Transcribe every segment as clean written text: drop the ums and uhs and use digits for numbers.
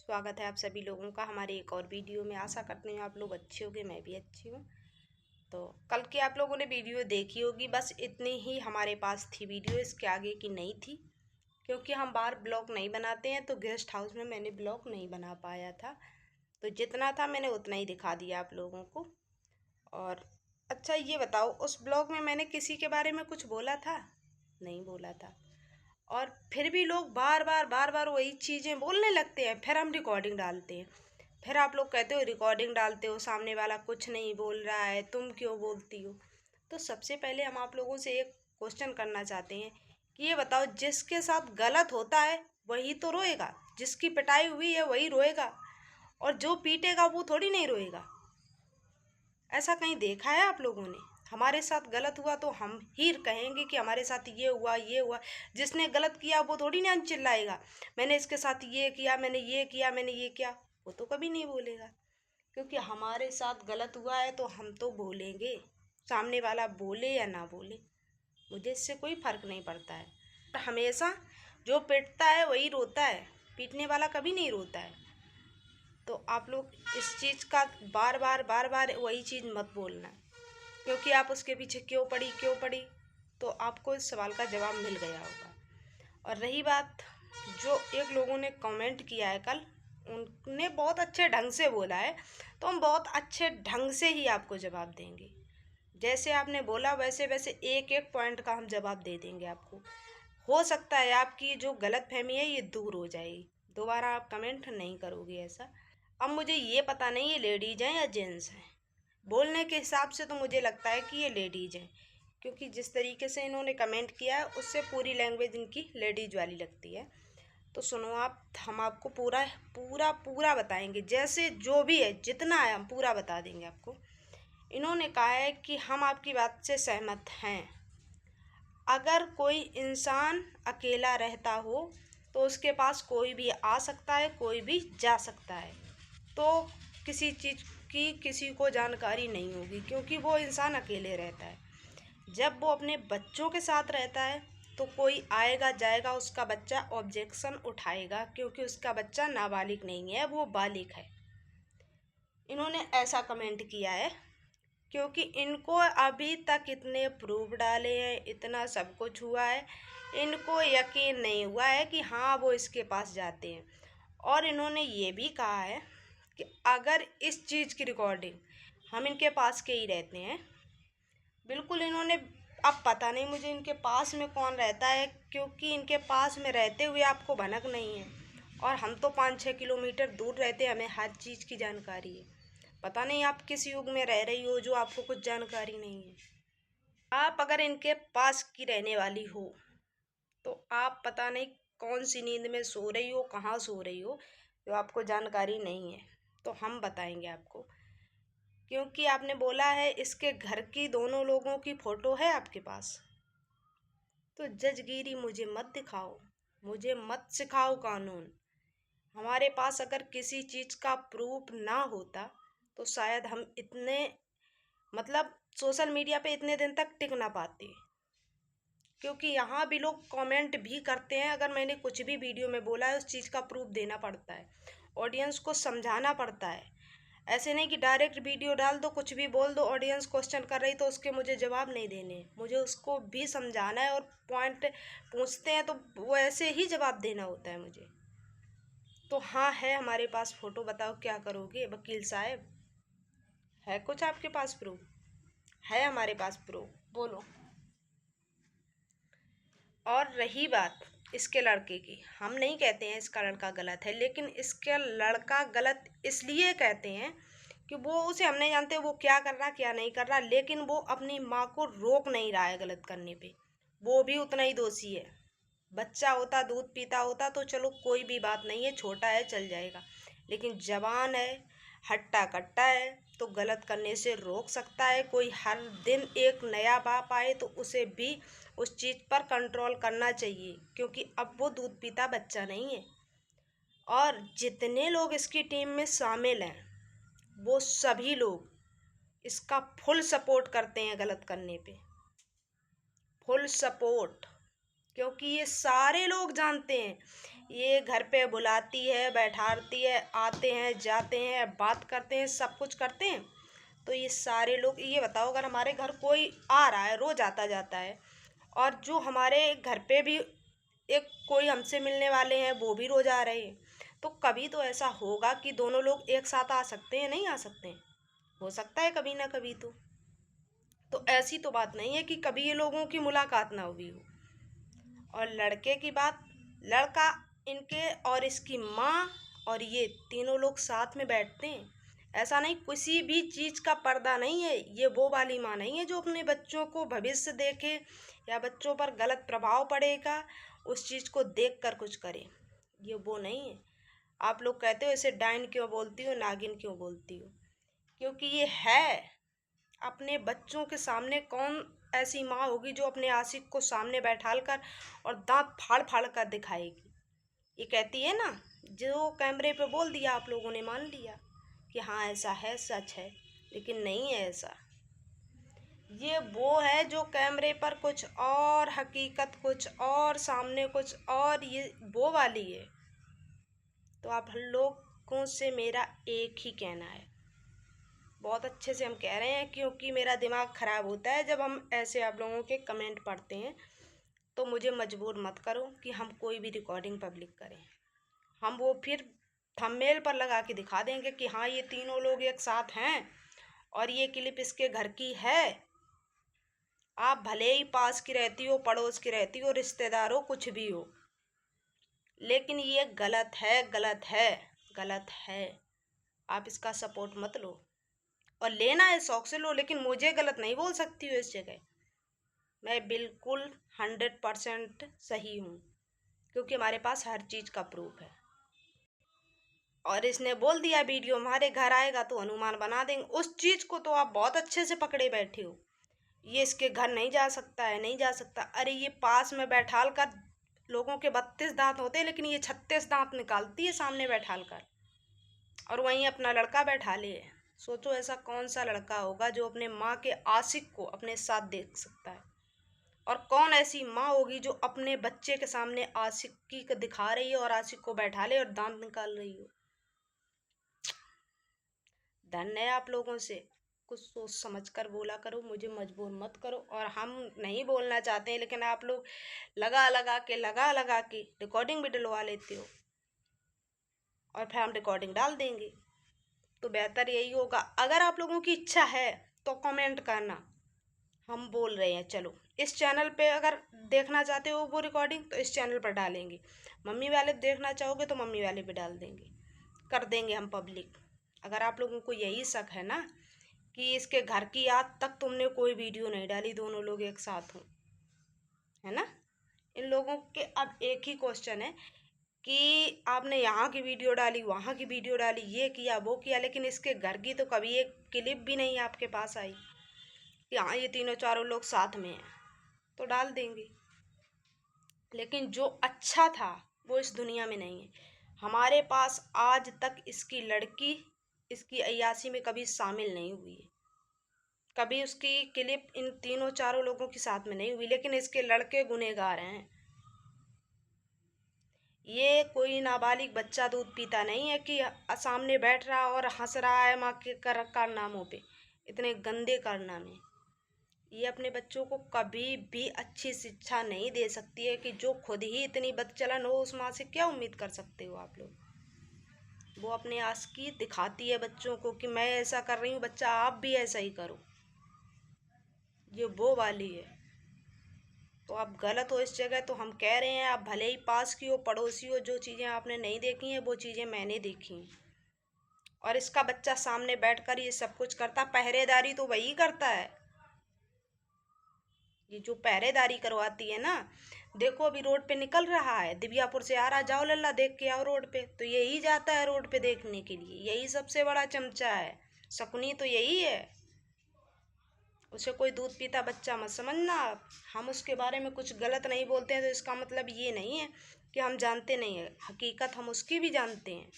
स्वागत है आप सभी लोगों का हमारे एक और वीडियो में। आशा करती हूँ आप लोग अच्छे होंगे, मैं भी अच्छी हूँ। तो कल की आप लोगों ने वीडियो देखी होगी, बस इतनी ही हमारे पास थी वीडियो, इसके आगे की नहीं थी क्योंकि हम बाहर ब्लॉग नहीं बनाते हैं, तो गेस्ट हाउस में मैंने ब्लॉग नहीं बना पाया था। तो जितना था मैंने उतना ही दिखा दिया आप लोगों को। और अच्छा ये बताओ, उस ब्लॉग में मैंने किसी के बारे में कुछ बोला था? नहीं बोला था। और फिर भी लोग बार बार वही चीज़ें बोलने लगते हैं। फिर हम रिकॉर्डिंग डालते हैं, फिर आप लोग कहते हो रिकॉर्डिंग डालते हो, सामने वाला कुछ नहीं बोल रहा है, तुम क्यों बोलती हो? तो सबसे पहले हम आप लोगों से एक क्वेश्चन करना चाहते हैं कि ये बताओ, जिसके साथ गलत होता है वही तो रोएगा, जिसकी पिटाई हुई है वही रोएगा, और जो पीटेगा वो थोड़ी नहीं रोएगा। ऐसा कहीं देखा है आप लोगों ने? हमारे साथ गलत हुआ तो हम ही कहेंगे कि हमारे साथ ये हुआ। जिसने गलत किया वो थोड़ी ना चिल्लाएगा, मैंने इसके साथ ये किया, मैंने ये किया, मैंने ये किया। वो तो कभी नहीं बोलेगा, क्योंकि हमारे साथ गलत हुआ है तो हम तो बोलेंगे। सामने वाला बोले या ना बोले, मुझे इससे कोई फर्क नहीं पड़ता है। हमेशा जो पिटता है वही रोता है, पीटने वाला कभी नहीं रोता है। तो आप लोग इस चीज़ का बार बार वही चीज़ मत बोलना, क्योंकि आप उसके पीछे क्यों पड़ी, तो आपको इस सवाल का जवाब मिल गया होगा। और रही बात, जो एक लोगों ने कमेंट किया है कल, उनने बहुत अच्छे ढंग से बोला है, तो हम बहुत अच्छे ढंग से ही आपको जवाब देंगे। जैसे आपने बोला वैसे वैसे एक एक पॉइंट का हम जवाब दे देंगे आपको। हो सकता है आपकी जो गलत फहमी है ये दूर हो जाएगी, दोबारा आप कमेंट नहीं करोगे ऐसा। अब मुझे ये पता नहीं ये लेडीज़ हैं या जेंट्स हैं, बोलने के हिसाब से तो मुझे लगता है कि ये लेडीज़ हैं, क्योंकि जिस तरीके से इन्होंने कमेंट किया है उससे पूरी लैंग्वेज इनकी लेडीज़ वाली लगती है। तो सुनो आप, हम आपको पूरा पूरा पूरा बताएंगे, जैसे जो भी है जितना है हम पूरा बता देंगे आपको। इन्होंने कहा है कि हम आपकी बात से सहमत हैं, अगर कोई इंसान अकेला रहता हो तो उसके पास कोई भी आ सकता है, कोई भी जा सकता है, तो किसी चीज़ की किसी को जानकारी नहीं होगी, क्योंकि वो इंसान अकेले रहता है। जब वो अपने बच्चों के साथ रहता है तो कोई आएगा जाएगा, उसका बच्चा ऑब्जेक्शन उठाएगा, क्योंकि उसका बच्चा नाबालिग नहीं है, वो बालिग है। इन्होंने ऐसा कमेंट किया है क्योंकि इनको अभी तक इतने प्रूफ डाले हैं, इतना सब कुछ हुआ है, इनको यकीन नहीं हुआ है कि हाँ वो इसके पास जाते हैं। और इन्होंने ये भी कहा है कि अगर इस चीज़ की रिकॉर्डिंग हम इनके पास के ही रहते हैं, बिल्कुल इन्होंने, अब पता नहीं मुझे इनके पास में कौन रहता है, क्योंकि इनके पास में रहते हुए आपको भनक नहीं है, और हम तो 5-6 किलोमीटर दूर रहते हैं, हमें हर चीज़ की जानकारी है। पता नहीं आप किस युग में रह रही हो जो आपको कुछ जानकारी नहीं है। आप अगर इनके पास की रहने वाली हो तो आप पता नहीं कौन सी नींद में सो रही हो, कहाँ सो रही हो, जो आपको जानकारी नहीं है। तो हम बताएंगे आपको, क्योंकि आपने बोला है इसके घर की दोनों लोगों की फ़ोटो है आपके पास। तो जजगिरी मुझे मत दिखाओ, मुझे मत सिखाओ कानून। हमारे पास अगर किसी चीज़ का प्रूफ ना होता तो शायद हम इतने, मतलब सोशल मीडिया पे इतने दिन तक टिक ना पाते, क्योंकि यहाँ भी लोग कमेंट भी करते हैं। अगर मैंने कुछ भी वीडियो में बोला है उस चीज़ का प्रूफ देना पड़ता है, ऑडियंस को समझाना पड़ता है। ऐसे नहीं कि डायरेक्ट वीडियो डाल दो, कुछ भी बोल दो, ऑडियंस क्वेश्चन कर रही तो उसके मुझे जवाब नहीं देने, मुझे उसको भी समझाना है, और पॉइंट पूछते हैं तो वो ऐसे ही जवाब देना होता है मुझे। तो हाँ, है हमारे पास फ़ोटो, बताओ क्या करोगे वकील साहब? है कुछ आपके पास प्रूफ? है हमारे पास प्रूफ, बोलो। और रही बात इसके लड़के की, हम नहीं कहते हैं इसका लड़का गलत है, लेकिन इसका लड़का गलत इसलिए कहते हैं कि वो, उसे हम नहीं जानते वो क्या कर रहा क्या नहीं कर रहा, लेकिन वो अपनी माँ को रोक नहीं रहा है गलत करने पे, वो भी उतना ही दोषी है। बच्चा होता, दूध पीता होता तो चलो कोई भी बात नहीं है, छोटा है चल जाएगा, लेकिन जवान है, हट्टा कट्टा है, तो गलत करने से रोक सकता है कोई। हर दिन एक नया बाप आए तो उसे भी उस चीज़ पर कंट्रोल करना चाहिए, क्योंकि अब वो दूध पीता बच्चा नहीं है। और जितने लोग इसकी टीम में शामिल हैं वो सभी लोग इसका फुल सपोर्ट करते हैं गलत करने पे, फुल सपोर्ट। क्योंकि ये सारे लोग जानते हैं ये घर पे बुलाती है, बैठाती है, आते हैं, जाते हैं, बात करते हैं, सब कुछ करते हैं। तो ये सारे लोग, ये बताओ, अगर हमारे घर कोई आ रहा है, रोज आता जाता है, और जो हमारे घर पे भी एक कोई हमसे मिलने वाले हैं वो भी रोज आ रहे हैं, तो कभी तो ऐसा होगा कि दोनों लोग एक साथ आ सकते हैं, नहीं आ सकते हैं? हो सकता है कभी ना कभी। तो ऐसी तो बात नहीं है कि कभी ये लोगों की मुलाकात ना हुई हो। और लड़के की बात, लड़का इनके और इसकी माँ और ये तीनों लोग साथ में बैठते हैं। ऐसा नहीं, किसी भी चीज़ का पर्दा नहीं है। ये वो वाली माँ नहीं है जो अपने बच्चों को भविष्य देखे या बच्चों पर गलत प्रभाव पड़ेगा उस चीज़ को देख कर कुछ करे। ये वो नहीं है। आप लोग कहते हो इसे डाइन क्यों बोलती हो, नागिन क्यों बोलती हो? क्योंकि ये है। अपने बच्चों के सामने कौन ऐसी माँ होगी जो अपने आशिक को सामने बैठाल कर और दांत फाड़ फाड़ कर दिखाएगी? ये कहती है ना, जो कैमरे पे बोल दिया आप लोगों ने मान लिया कि हाँ ऐसा है, सच है, लेकिन नहीं है ऐसा। ये वो है जो कैमरे पर कुछ और, हकीकत कुछ और, सामने कुछ और, ये वो वाली है। तो आप लोगों से मेरा एक ही कहना है, बहुत अच्छे से हम कह रहे हैं, क्योंकि मेरा दिमाग ख़राब होता है जब हम ऐसे आप लोगों के कमेंट पढ़ते हैं। तो मुझे मजबूर मत करो कि हम कोई भी रिकॉर्डिंग पब्लिक करें। हम वो फिर थंबनेल पर लगा के दिखा देंगे कि हाँ ये तीनों लोग एक साथ हैं और ये क्लिप इसके घर की है। आप भले ही पास की रहती हो, पड़ोस की रहती हो, रिश्तेदार हो, कुछ भी हो, लेकिन ये गलत है, गलत है, गलत है। आप इसका सपोर्ट मत लो, और लेना है शौक से लो, लेकिन मुझे गलत नहीं बोल सकती हो इस जगह। मैं बिल्कुल 100% सही हूँ, क्योंकि हमारे पास हर चीज़ का प्रूफ है। और इसने बोल दिया वीडियो हमारे घर आएगा तो अनुमान बना देंगे, उस चीज़ को तो आप बहुत अच्छे से पकड़े बैठे हो। ये इसके घर नहीं जा सकता है, नहीं जा सकता। अरे ये पास में बैठाल कर, लोगों के 32 दांत होते हैं लेकिन ये 36 दांत निकालती है सामने बैठाल कर, और वहीं अपना लड़का बैठा ले। सोचो ऐसा कौन सा लड़का होगा जो अपने माँ के आशिक को अपने साथ देख सकता है, और कौन ऐसी माँ होगी जो अपने बच्चे के सामने आशिकी को दिखा रही है और आशिक को बैठा ले और दांत निकाल रही हो। धन है आप लोगों से, कुछ सोच समझ कर बोला करो, मुझे मजबूर मत करो। और हम नहीं बोलना चाहते हैं, लेकिन आप लोग लगा लगा के रिकॉर्डिंग भी डलवा लेते हो, और फिर हम रिकॉर्डिंग डाल देंगे। तो बेहतर यही होगा, अगर आप लोगों की इच्छा है तो कमेंट करना, हम बोल रहे हैं चलो इस चैनल पे। अगर देखना चाहते हो वो रिकॉर्डिंग तो इस चैनल पर डालेंगे, मम्मी वाले देखना चाहोगे तो मम्मी वाले पे डाल देंगे, कर देंगे हम पब्लिक। अगर आप लोगों को यही शक है ना कि इसके घर की आज तक तुमने कोई वीडियो नहीं डाली, दोनों लोग एक साथ हों, है ना? इन लोगों के अब एक ही क्वेश्चन है कि आपने यहाँ की वीडियो डाली, वहाँ की वीडियो डाली, ये किया वो किया, लेकिन इसके घर की तो कभी एक क्लिप भी नहीं आपके पास आई कि हाँ ये तीनों चारों लोग साथ में हैं। तो डाल देंगे, लेकिन जो अच्छा था वो इस दुनिया में नहीं है। हमारे पास आज तक इसकी लड़की इसकी अय्यासी में कभी शामिल नहीं हुई है, कभी उसकी क्लिप इन तीनों चारों लोगों के साथ में नहीं हुई, लेकिन इसके लड़के गुनहगार हैं। ये कोई नाबालिग बच्चा दूध पीता नहीं है कि सामने बैठ रहा और हंस रहा है माँ के कारनामों पे, इतने गंदे कारनामे। ये अपने बच्चों को कभी भी अच्छी शिक्षा नहीं दे सकती है, कि जो खुद ही इतनी बदचलन हो उस माँ से क्या उम्मीद कर सकते हो आप लोग? वो अपने आशिकी दिखाती है बच्चों को कि मैं ऐसा कर रही हूँ, बच्चा आप भी ऐसा ही करो, ये वो वाली है। तो आप गलत हो इस जगह। तो हम कह रहे हैं, आप भले ही पास की हो, पड़ोसी हो, जो चीज़ें आपने नहीं देखी हैं वो चीज़ें मैंने देखी हैं। और इसका बच्चा सामने बैठकर ये सब कुछ करता, पहरेदारी तो वही करता है। ये जो पहरेदारी करवाती है ना, देखो अभी रोड पे निकल रहा है, दिव्यापुर से आ रहा, जाओ लल्ला देख के आओ रोड पे, तो यही जाता है रोड पे देखने के लिए, यही सबसे बड़ा चमचा है, शकुनी तो यही है। उसे कोई दूध पीता बच्चा मत समझना आप। हम उसके बारे में कुछ गलत नहीं बोलते हैं तो इसका मतलब ये नहीं है कि हम जानते नहीं है, हकीकत हम उसकी भी जानते हैं।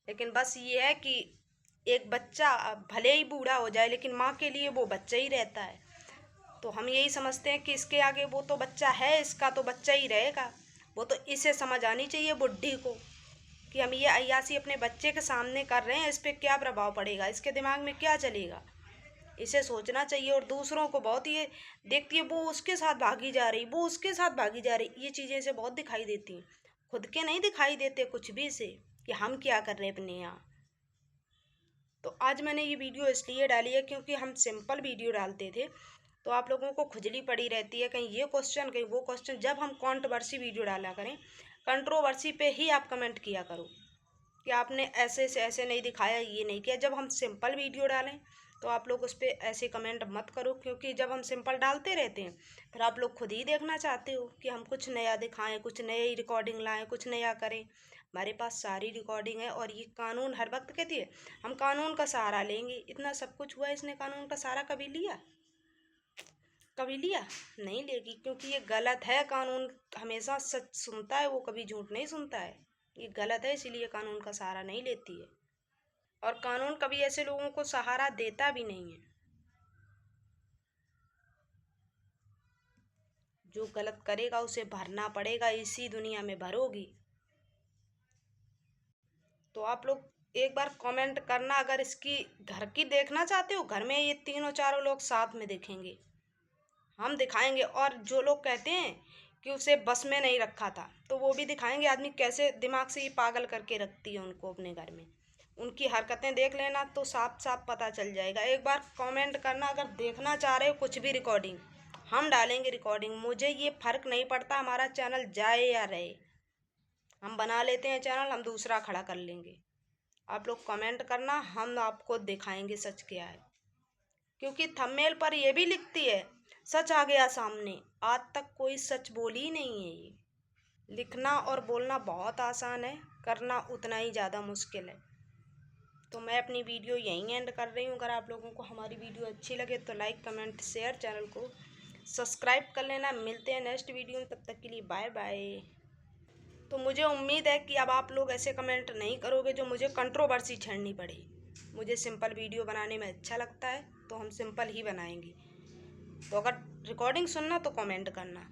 लेकिन बस ये है कि एक बच्चा भले ही बूढ़ा हो जाए लेकिन माँ के लिए वो बच्चा ही रहता है। तो हम यही समझते हैं कि इसके आगे वो तो बच्चा है, इसका तो बच्चा ही रहेगा। वो तो इसे समझ आनी चाहिए बुढ़ी को कि हम ये अय्यासी अपने बच्चे के सामने कर रहे हैं, इस पर क्या प्रभाव पड़ेगा, इसके दिमाग में क्या चलेगा, इसे सोचना चाहिए। और दूसरों को बहुत ये देखती है, वो उसके साथ भागी जा रही, वो उसके साथ भागी जा रही, ये चीज़ें इसे बहुत दिखाई देती हैं। खुद के नहीं दिखाई देते कुछ भी से कि हम क्या कर रहे हैं अपने यहाँ। तो आज मैंने ये वीडियो इसलिए डाली है क्योंकि हम सिंपल वीडियो डालते थे तो आप लोगों को खुजली पड़ी रहती है, कहीं ये क्वेश्चन कहीं वो क्वेश्चन। जब हम कंट्रोवर्सी वीडियो डाला करें, कंट्रोवर्सी पे ही आप कमेंट किया करो कि आपने ऐसे से ऐसे नहीं दिखाया, ये नहीं किया। जब हम सिंपल वीडियो डालें तो आप लोग उस पर ऐसे कमेंट मत करो, क्योंकि जब हम सिंपल डालते रहते हैं फिर आप लोग खुद ही देखना चाहते हो कि हम कुछ नया दिखाएं, कुछ नई रिकॉर्डिंग लाएं, कुछ नया करें। हमारे पास सारी रिकॉर्डिंग है और ये कानून हर वक्त कहती है हम कानून का सहारा लेंगे। इतना सब कुछ हुआ, इसने कानून का सहारा कभी लिया? कभी लिया? नहीं लेगी, क्योंकि ये गलत है। कानून हमेशा सच सुनता है, वो कभी झूठ नहीं सुनता है। ये गलत है, इसीलिए कानून का सहारा नहीं लेती है। और कानून कभी ऐसे लोगों को सहारा देता भी नहीं है। जो गलत करेगा उसे भरना पड़ेगा, इसी दुनिया में भरोगी। तो आप लोग एक बार कमेंट करना, अगर इसकी घर की देखना चाहते हो, घर में ये तीनों चारों लोग साथ में देखेंगे, हम दिखाएंगे। और जो लोग कहते हैं कि उसे बस में नहीं रखा था, तो वो भी दिखाएंगे आदमी कैसे दिमाग से ये पागल करके रखती है उनको अपने घर में। उनकी हरकतें देख लेना तो साफ साफ पता चल जाएगा। एक बार कमेंट करना, अगर देखना चाह रहे हो कुछ भी रिकॉर्डिंग, हम डालेंगे रिकॉर्डिंग। मुझे ये फ़र्क नहीं पड़ता हमारा चैनल जाए या रहे, हम बना लेते हैं चैनल, हम दूसरा खड़ा कर लेंगे। आप लोग कमेंट करना, हम आपको दिखाएंगे सच क्या है। क्योंकि थंबनेल पर ये भी लिखती है सच आ गया सामने, आज तक कोई सच बोली ही नहीं है। ये लिखना और बोलना बहुत आसान है, करना उतना ही ज़्यादा मुश्किल है। तो मैं अपनी वीडियो यहीं एंड कर रही हूँ। अगर आप लोगों को हमारी वीडियो अच्छी लगे तो लाइक कमेंट शेयर, चैनल को सब्सक्राइब कर लेना। मिलते हैं नेक्स्ट वीडियो में, तब तक के लिए बाय बाय। तो मुझे उम्मीद है कि अब आप लोग ऐसे कमेंट नहीं करोगे जो मुझे कंट्रोवर्सी छेड़नी पड़े। मुझे सिंपल वीडियो बनाने में अच्छा लगता है, तो हम सिंपल ही बनाएंगे। तो अगर रिकॉर्डिंग सुनना तो कमेंट करना।